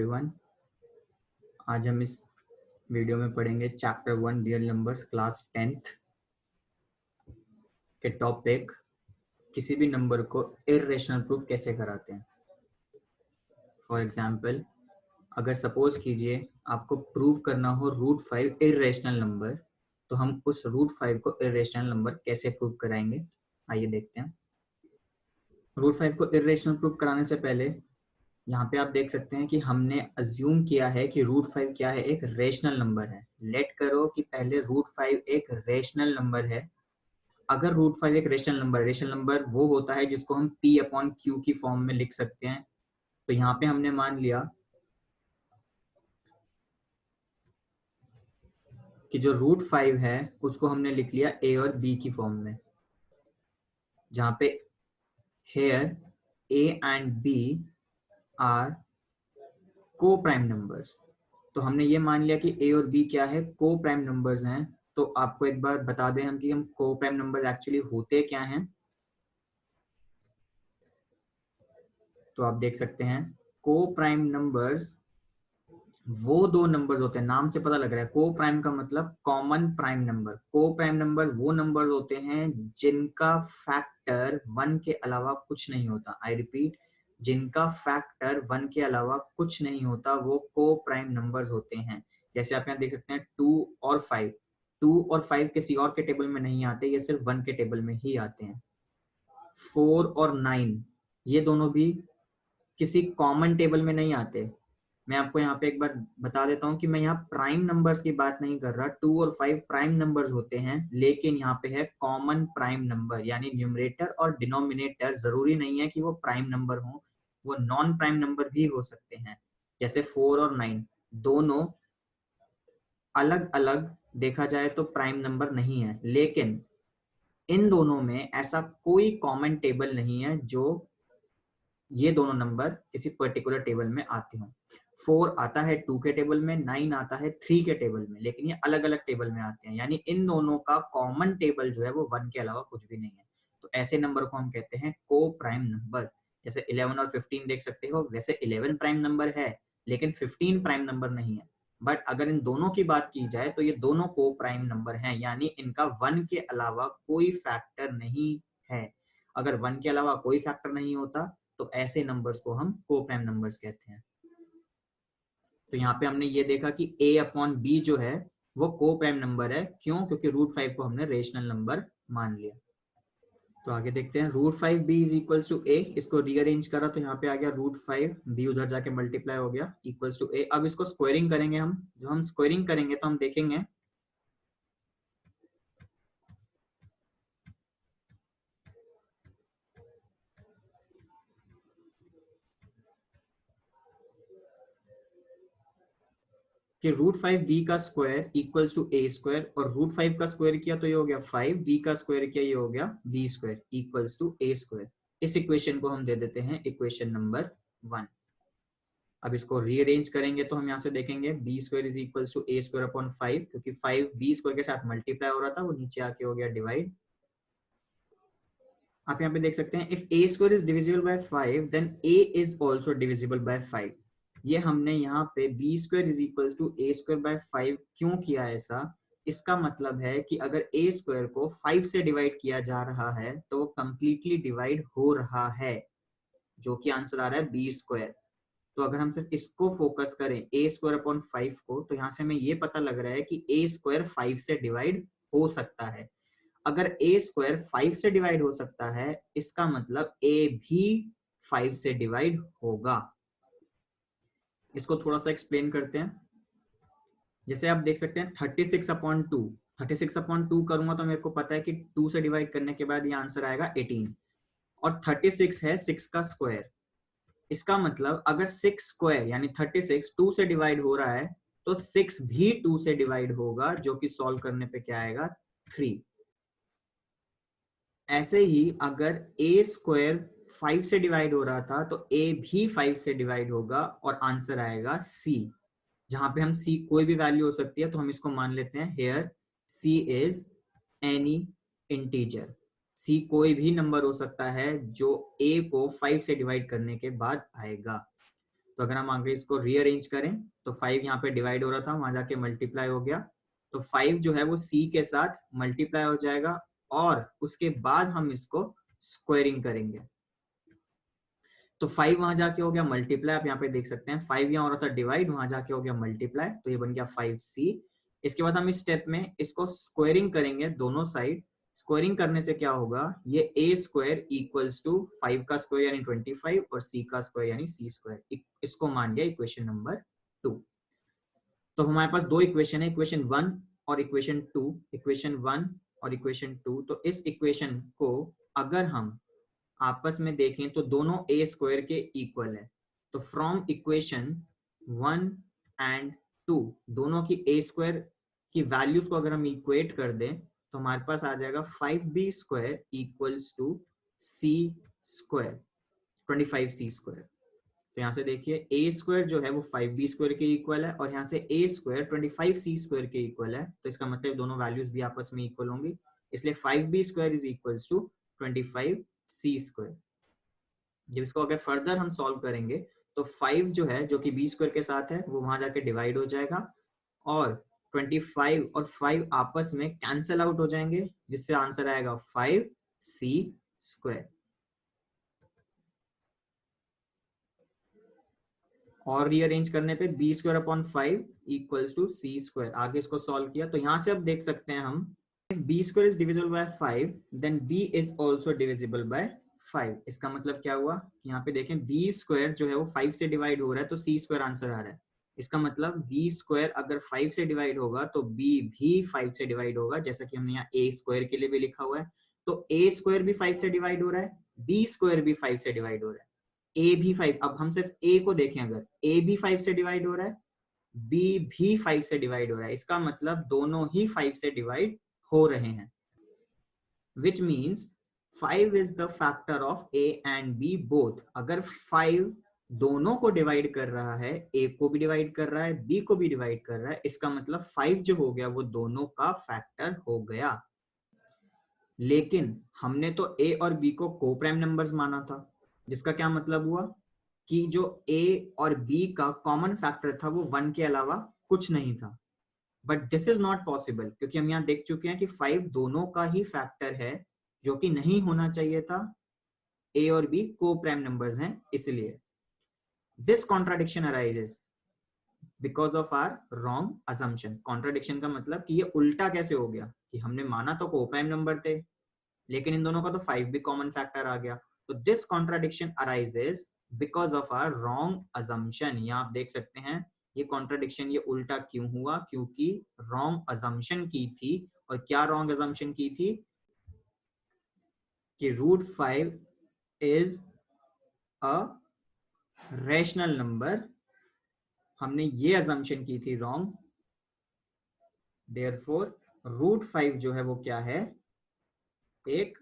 Everyone, आज हम इस वीडियो में पढ़ेंगे chapter 1 real numbers class 10th के टॉपिक किसी भी नंबर को इर्रेशनल प्रूफ कैसे कराते हैं। फॉर एग्जांपल, अगर सपोज कीजिए आपको प्रूव करना हो √5 इर्रेशनल नंबर, तो हम उस √5 को इर्रेशनल नंबर कैसे प्रूव कराएंगे, आइए देखते हैं। √5 को इर्रेशनल प्रूफ कराने से पहले यहाँ पे आप देख सकते हैं कि हमने अज्यूम किया है कि √5 क्या है, एक रेशनल नंबर है। लेट करो कि पहले √5 एक रेशनल नंबर है। अगर √5 एक रेशनल नंबर वो होता है जिसको हम P/Q की फॉर्म में लिख सकते हैं। तो यहाँ पे हमने मान लिया कि जो √5 है उसको हमने लिख लिया A और B की फॉर्म में, जहाँ पे here A and B are coprime numbers. तो हमने ये मान लिया कि A और B क्या है, को प्राइम नंबर्स हैं। तो आपको एक बार बता दें हम कि हम को प्राइम नंबर्स एक्चुअली होते क्या हैं। तो आप देख सकते हैं को प्राइम नंबर्स वो दो नंबर्स होते हैं, नाम से पता लग रहा है को प्राइम का मतलब कॉमन प्राइम नंबर। को प्राइम नंबर वो नंबर्स होते हैं जिनका फैक्टर 1 के अलावा कुछ नहीं होता। आई रिपीट, जिनका फैक्टर 1 के अलावा कुछ नहीं होता वो को प्राइम नंबर्स होते हैं। जैसे आप यहाँ देख सकते हैं 2 और 5, 2 और 5 किसी और के टेबल में नहीं आते, ये सिर्फ 1 के टेबल में ही आते हैं। 4 और 9 ये दोनों भी किसी कॉमन टेबल में नहीं आते। मैं आपको यहाँ पे एक बार बता देता हूँ कि मैं यहाँ प्राइम नंबर्स की बात नहीं कर रहा। 2 और 5 प्राइम नंबर्स होते हैं, लेकिन यहाँ पे है कॉमन प्राइम नंबर, यानी न्यूमरेटर और डिनोमिनेटर जरूरी नहीं है कि वो प्राइम नंबर हो, वो नॉन प्राइम नंबर भी हो सकते हैं। जैसे 4 और 9 दोनों अलग अलग देखा जाए तो प्राइम नंबर नहीं है, लेकिन इन दोनों में ऐसा कोई कॉमन टेबल नहीं है जो ये दोनों नंबर किसी पर्टिकुलर टेबल में आते हों। 4 आता है 2 के टेबल में, 9 आता है 3 के टेबल में, लेकिन ये अलग अलग टेबल में आते हैं। यानी इन दोनों का कॉमन टेबल जो है वो 1 के अलावा कुछ भी नहीं है। तो ऐसे नंबर को हम कहते हैं को प्राइम नंबर। जैसे 11 और 15 देख सकते हो, वैसे 11 प्राइम नंबर है लेकिन 15 प्राइम नंबर नहीं है। बट अगर इन दोनों की बात की जाए तो ये दोनों को प्राइम नंबर हैं, यानी इनका 1 के अलावा कोई फैक्टर नहीं है। अगर 1 के अलावा कोई फैक्टर नहीं होता तो ऐसे नंबर्स को हम को प्राइम नंबर्स कहते हैं। तो यहाँ पे हमने ये देखा कि A/B जो है वो को प्राइम नंबर है। क्यों? क्योंकि √5 को हमने रेशनल नंबर मान लिया। तो आगे देखते हैं, √5b is equals to A। इसको रीअरेंज करा तो यहाँ पे आ गया √5b उधर जाके मल्टीप्लाई हो गया इक्वल्स टू A। अब इसको स्क्वायरिंग करेंगे हम। जब हम स्क्वायरिंग करेंगे तो हम देखेंगे कि √5b का square equals to A square, और √5 का स्क्वायर किया तो ये हो गया 5, b का स्क्वायर किया ये हो गया b square equals to A square. इस इक्वेशन को हम दे देते हैं इक्वेशन नंबर 1। अब इसको रीअरेंज करेंगे तो हम यहाँ से देखेंगे b square is equals to A square upon 5, क्योंकि 5 b स्क्वायर के साथ मल्टीप्लाई हो रहा था, वो नीचे आके हो गया डिवाइड। आप यहाँ पे देख सकते हैं, if A square is divisible by 5 then A is also divisible by 5। ये हमने यहाँ पे b square is equals to A square by 5 क्यों किया ऐसा? इसका मतलब है कि अगर A स्क्वायर को 5 से डिवाइड किया जा रहा है तो वो कंप्लीटली डिवाइड हो रहा है, जो कि आंसर आ रहा है b स्क्वायर। तो अगर हम सिर्फ इसको फोकस करें A स्क्वायर अपॉन 5 को, तो यहाँ से हमें ये पता लग रहा है कि A स्क्वायर 5 से डिवाइड हो सकता है। अगर A स्क्वायर 5 से डिवाइड हो सकता है, इसका मतलब A भी 5 से डिवाइड होगा। इसको थोड़ा सा एक्सप्लेन करते हैं। जैसे आप देख सकते हैं 36/2, 36/2 करूंगा तो मेरे को पता है कि 2 से डिवाइड करने के बाद ये आंसर आएगा 18, और 36 है 6 का स्क्वायर। इसका मतलब अगर 6 स्क्वायर यानी 36 2 से डिवाइड हो रहा है तो 6 भी 2 से डिवाइड होगा, जो कि सॉल्व करने पे क्या आएगा 3। ऐसे ही अगर A स्क्वायर 5 से डिवाइड हो रहा था तो A भी 5 से डिवाइड होगा और आंसर आएगा C। जहां पे हम C कोई भी वैल्यू हो सकती है, तो हम इसको मान लेते हैं here C is any integer. C कोई भी नंबर हो सकता है जो A को 5 से डिवाइड करने के बाद आएगा। तो अगर हम आगे इसको रीअरेंज करें तो 5 यहाँ पे डिवाइड हो रहा था, वहां जाके मल्टीप्लाई हो गया, तो 5 जो है वो c के साथ मल्टीप्लाई हो जाएगा और उसके बाद हम इसको स्क्वायरिंग करेंगे। तो 5 वहां जाके हो गया मल्टीप्लाई, आप यहाँ पे देख सकते हैं 5 यहाँ हो रहा था डिवाइड, वहां जाके हो गया मल्टीप्लाई, तो ये बन गया 5c। इसके बाद हम इस स्टेप में इसको स्क्वायरिंग करेंगे दोनों साइड। स्क्वायरिंग करने से क्या होगा, ये a स्क्वायर इक्वल्स टू 5 का स्क्वायर यानी 25 और c का स्क्वायर यानी c स्क्वायर, इसको मान लिया इक्वेशन नंबर 2। तो हमारे पास दो इक्वेशन है, इक्वेशन 1 और इक्वेशन 2, इक्वेशन 1 और इक्वेशन 2। तो इस इक्वेशन को अगर हम आपस में देखें तो दोनों a स्क्वायर के इक्वल है। तो फ्रॉम इक्वेशन 1 एंड 2 दोनों की a स्क्वायर की वैल्यूज को अगर हम इक्वेट कर दें तो हमारे पास आ जाएगा 5b square equals to c square 25c square. तो यहाँ से देखिए a स्क्वायर जो है वो 5b स्क्वायर के इक्वल है और यहाँ से a स्क्वायर 25c स्क्वायर के इक्वल है, तो इसका मतलब दोनों वैल्यूज भी आपस में इक्वल होंगी, इसलिए 5b square is equals to 25c square. जब इसको अगर फर्दर हम सॉल्व करेंगे तो 5 जो है जो कि b स्क्वायर के साथ है वो वहां जाके डिवाइड हो जाएगा और 25 और 5 आपस में कैंसल आउट हो जाएंगे, जिससे आंसर आएगा 5c स्क्वायर। और रीअरेंज करने पे b square upon 5 equals to c square. आगे इसको सॉल्व किया तो यहाँ से अब देख सकते हैं हम, if b square is divisible by 5 then b is also divisible by 5। इसका मतलब क्या हुआ कि यहाँ पे देखें b स्क्वायर जो है वो 5 से डिवाइड हो रहा है तो c स्क्वायर आंसर आ रहा है। इसका मतलब b स्क्वायर अगर 5 से डिवाइड होगा तो b भी 5 से डिवाइड होगा, जैसा कि हमने यहाँ a स्क्वायर के लिए भी लिखा हुआ है। तो a स्क्वायर भी 5 से डिवाइड हो रहा है, b स्क्वायर भी 5 से डिवाइड हो रहा है, a भी 5। अब हम सिर्फ a को देखें, अगर a भी 5 से डिवाइड हो रहा है, b भी 5 से डिवाइड हो रहा है, इसका मतलब दोनों ही 5 से डिवाइड हो रहे हैं, which means 5 is the factor of a and b both। अगर 5 दोनों को डिवाइड कर रहा है, a को भी डिवाइड कर रहा है, b को भी डिवाइड कर रहा है, इसका मतलब 5 जो हो गया वो दोनों का फैक्टर हो गया। लेकिन हमने तो a और b को को प्राइम नंबर्स माना था, जिसका क्या मतलब हुआ कि जो a और b का कॉमन फैक्टर था वो 1 के अलावा कुछ नहीं था। But this is not possible, क्योंकि हम यहाँ देख चुके हैं कि 5 दोनों का ही फैक्टर है, जो कि नहीं होना चाहिए था। a और b को प्राइम नंबर्स हैं, इसलिए this contradiction arises because of our wrong assumption. Contradiction का मतलब कि ये उल्टा कैसे हो गया कि हमने माना तो को प्राइम नंबर थे, लेकिन इन दोनों का तो 5 भी कॉमन फैक्टर आ गया। तो this contradiction arises because of our wrong assumption. यहाँ आप देख सकते हैं ये कॉन्ट्राडिक्शन ये उल्टा क्यों हुआ, क्योंकि रॉन्ग असम्पशन की थी। और क्या रॉन्ग असम्पशन की थी कि √5 इज अ रैशनल नंबर, हमने ये असम्पशन की थी रॉन्ग। देयरफॉर √5 जो है वो क्या है, एक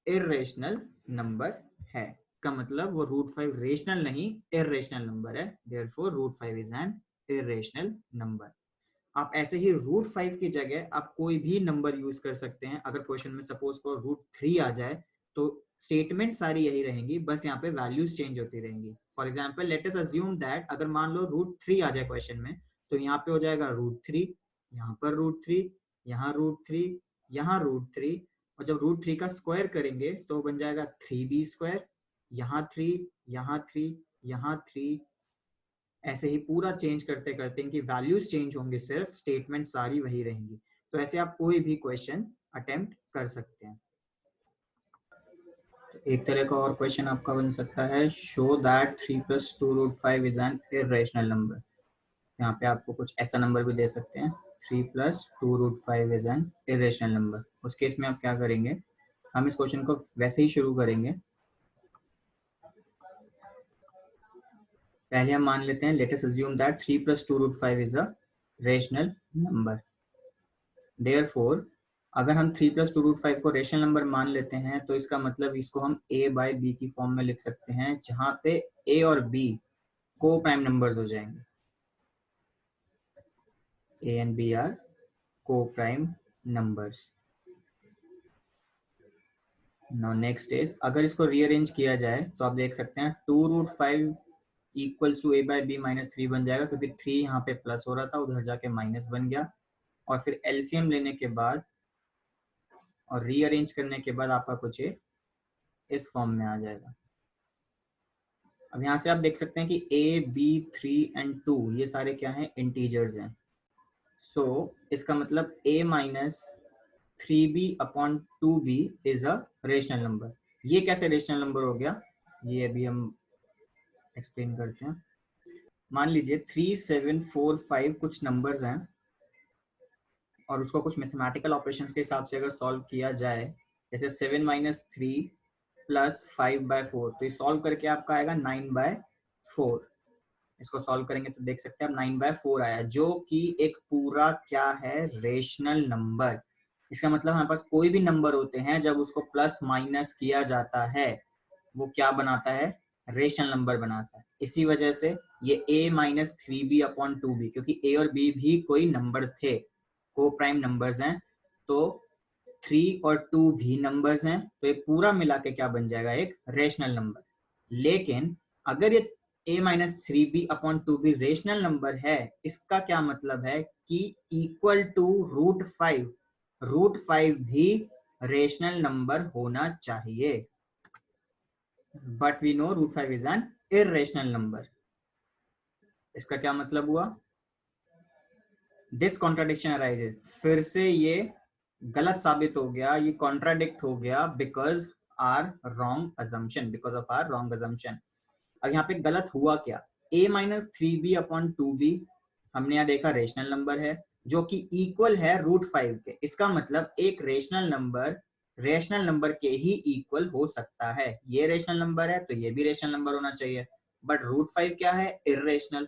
इरेशनल नंबर है। का मतलब वो √5 रेशनल नहीं इरेशनल नंबर है, therefore √5 is an irrational number. आप ऐसे ही √5 की जगह आप कोई भी नंबर यूज कर सकते हैं। अगर क्वेश्चन में सपोज को √3 आ जाए तो स्टेटमेंट सारी यही रहेंगी, बस यहाँ पे वैल्यूज चेंज होती रहेंगी। For example let us assume that अगर मान लो √3 आ जाए क्वेश्चन में, तो यहाँ पे हो जाएगा √3, यहाँ पर √3, यहाँ √3, यहाँ √3, और जब √3 का स्क्वायर करेंगे तो बन जाएगा 3b स्क्वायर, यहाँ 3, यहाँ 3, यहाँ 3। ऐसे ही पूरा चेंज करते करते इनकी वैल्यूज चेंज होंगे, सिर्फ स्टेटमेंट सारी वही रहेंगी। तो ऐसे आप कोई भी क्वेश्चन अटेम्प्ट कर सकते हैं। तो एक तरह का और क्वेश्चन आपका बन सकता है, show that 3 + 2√5 is an irrational number. यहाँ पे आपको कुछ ऐसा नंबर भी दे सकते हैं, 3 + 2√5 इज एन इरेशनल नंबर। उस केस में आप क्या करेंगे, हम इस क्वेश्चन को वैसे ही शुरू करेंगे। पहले हम मान लेते हैं, let us assume that 3 + 2√5 is a rational number. Therefore अगर हम 3 + 2√5 को रेशनल नंबर मान लेते हैं तो इसका मतलब इसको हम a/b की फॉर्म में लिख सकते हैं, जहां पे a और b को प्राइम नंबर्स हो जाएंगे। a and b are coprime numbers. Now next is, अगर इसको रीअरेंज किया जाए तो आप देख सकते हैं 2√5 equals to a by b minus 3 बन जाएगा, क्योंकि 3 यहाँ पे प्लस हो रहा था, उधर जाके माइनस बन गया। और फिर एलसीएम लेने के बाद और रीअरेंज करने के बाद आपका कुछ इस फॉर्म में आ जाएगा। अब यहाँ से आप देख सकते हैं कि a, b, 3 एंड 2 ये सारे क्या हैं, इंटीजर्स हैं। सो इसका मतलब a minus 3b upon 2b is a rational number. ये कैसे रेशनल नंबर हो गया, ये अभी हम एक्सप्लेन करते हैं। मान लीजिए 3, 7, 4, 5 कुछ नंबर्स हैं और उसको कुछ मैथमेटिकल ऑपरेशंस के हिसाब से अगर सॉल्व किया जाए, जैसे 7 माइनस 3 प्लस 5/4, तो ये सॉल्व करके आपका आएगा 9/4। इसको सॉल्व करेंगे तो देख सकते हैं 9/4 आया, जो कि एक पूरा क्या है, रेशनल नंबर। इसका मतलब हमारे पास कोई भी नंबर होते हैं, जब उसको प्लस माइनस किया जाता है वो क्या बनाता है, रेशनल नंबर बनाता है। इसी वजह से ये a minus 3b upon 2b, क्योंकि a और b भी कोई नंबर थे, को प्राइम नंबर्स हैं, तो 3 और 2 भी नंबर्स हैं, तो ये पूरा मिला के क्या बन जाएगा, एक रेशनल नंबर। लेकिन अगर ये a minus 3b upon 2b rational number है, इसका क्या मतलब है कि इक्वल टू √5, √5 भी रेशनल नंबर होना चाहिए। But we know √5 is an irrational number. इसका क्या मतलब हुआ, दिस कॉन्ट्राडिक्शन अराइजेस, फिर से ये गलत साबित हो गया, ये कॉन्ट्राडिक्ट हो गया, because our wrong assumption, because of our wrong assumption. अब यहाँ पे गलत हुआ क्या, a minus 3b upon 2b हमने यहाँ देखा रेशनल नंबर है, जो कि इक्वल है √5 के। इसका मतलब एक रेशनल नंबर के ही इक्वल हो सकता है। ये रेशनल नंबर है तो ये भी रेशनल नंबर होना चाहिए, बट √5 क्या है, इर्रेशनल।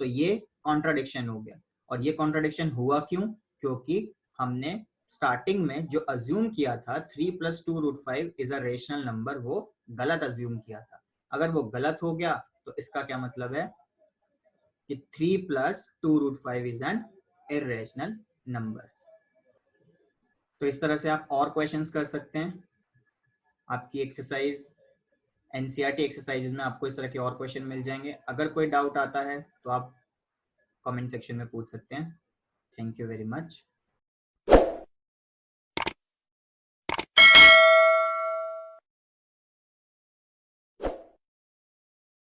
तो ये कॉन्ट्राडिक्शन हो गया। और ये कॉन्ट्राडिक्शन हुआ क्यों, क्योंकि हमने स्टार्टिंग में जो अज्यूम किया था 3 + 2 √5 इज अ रेशनल नंबर, वो गलत अज्यूम किया था। अगर वो गलत हो गया तो इसका क्या मतलब है कि 3 + 2 √5 इज एन इर्रेशनल नंबर। तो इस तरह से आप और क्वेश्चंस कर सकते हैं। आपकी एक्सरसाइज एनसीईआरटी एक्सरसाइजेज में आपको इस तरह के और क्वेश्चन मिल जाएंगे। अगर कोई डाउट आता है तो आप कमेंट सेक्शन में पूछ सकते हैं। Thank you very much.